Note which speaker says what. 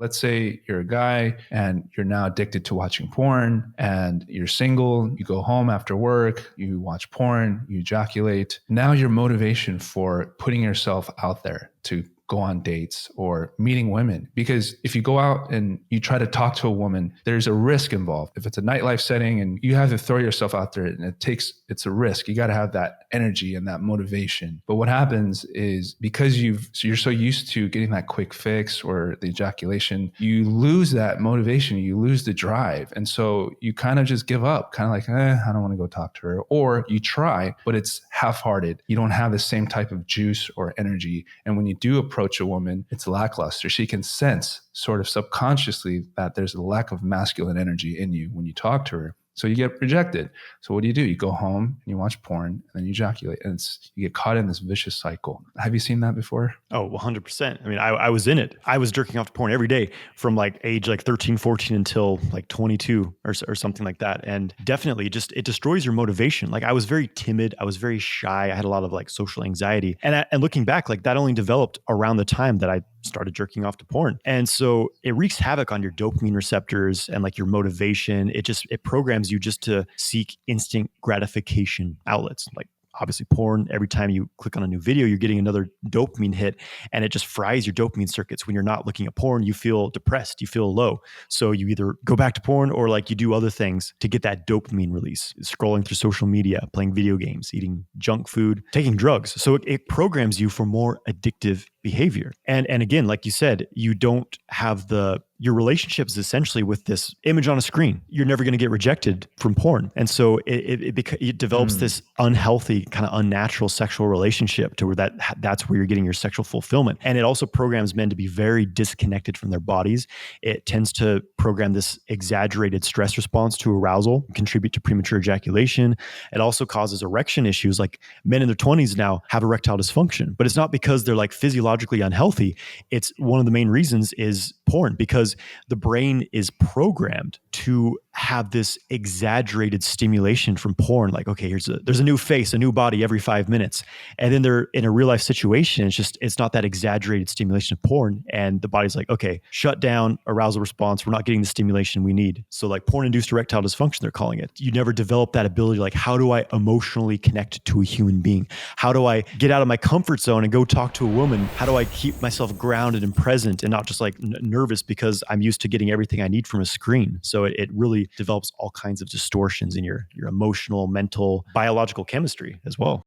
Speaker 1: Let's say you're a guy and you're now addicted to watching porn and you're single, you go home after work, you watch porn, you ejaculate. Now your motivation for putting yourself out there to go on dates or meeting women. Because if you go out and you try to talk to a woman, there's a risk involved. If it's a nightlife setting and you have to throw yourself out there and it's a risk. You got to have that energy and that motivation. But what happens is because you're so used to getting that quick fix or the ejaculation, you lose that motivation, you lose the drive. And so you kind of just give up, kind of like, I don't want to go talk to her. Or you try, but it's half-hearted. You don't have the same type of juice or energy. And when you do approach a woman, it's lackluster. She can sense sort of subconsciously that there's a lack of masculine energy in you when you talk to her. So you get rejected. So what do? You go home and you watch porn and then you ejaculate, and you get caught in this vicious cycle. Have you seen that before?
Speaker 2: Oh, 100%. I mean, I was in it. I was jerking off to porn every day from like age like 13, 14 until like 22 or something like that. And definitely it destroys your motivation. Like I was very timid. I was very shy. I had a lot of like social anxiety. And looking back, like that only developed around the time that I started jerking off to porn. And so it wreaks havoc on your dopamine receptors and like your motivation. It programs you just to seek instant gratification outlets. Like obviously porn, every time you click on a new video, you're getting another dopamine hit, and it just fries your dopamine circuits. When you're not looking at porn, you feel depressed, you feel low. So you either go back to porn or like you do other things to get that dopamine release, scrolling through social media, playing video games, eating junk food, taking drugs. So it programs you for more addictive behavior. And again, like you said, you don't have your relationship is essentially with this image on a screen. You're never going to get rejected from porn. And so it develops this unhealthy, kind of unnatural sexual relationship to where that's where you're getting your sexual fulfillment. And it also programs men to be very disconnected from their bodies. It tends to program this exaggerated stress response to arousal, contribute to premature ejaculation. It also causes erection issues. Like men in their 20s now have erectile dysfunction, but it's not because they're like physiologically unhealthy. It's one of the main reasons is porn, because the brain is programmed to have this exaggerated stimulation from porn. Like, okay, there's a new face, a new body every 5 minutes. And then they're in a real life situation. It's not that exaggerated stimulation of porn. And the body's like, okay, shut down arousal response. We're not getting the stimulation we need. So like porn induced erectile dysfunction, they're calling it. You never develop that ability. Like, how do I emotionally connect to a human being? How do I get out of my comfort zone and go talk to a woman? How do I keep myself grounded and present and not just like nervous because I'm used to getting everything I need from a screen? So it really develops all kinds of distortions in your emotional, mental, biological chemistry as well.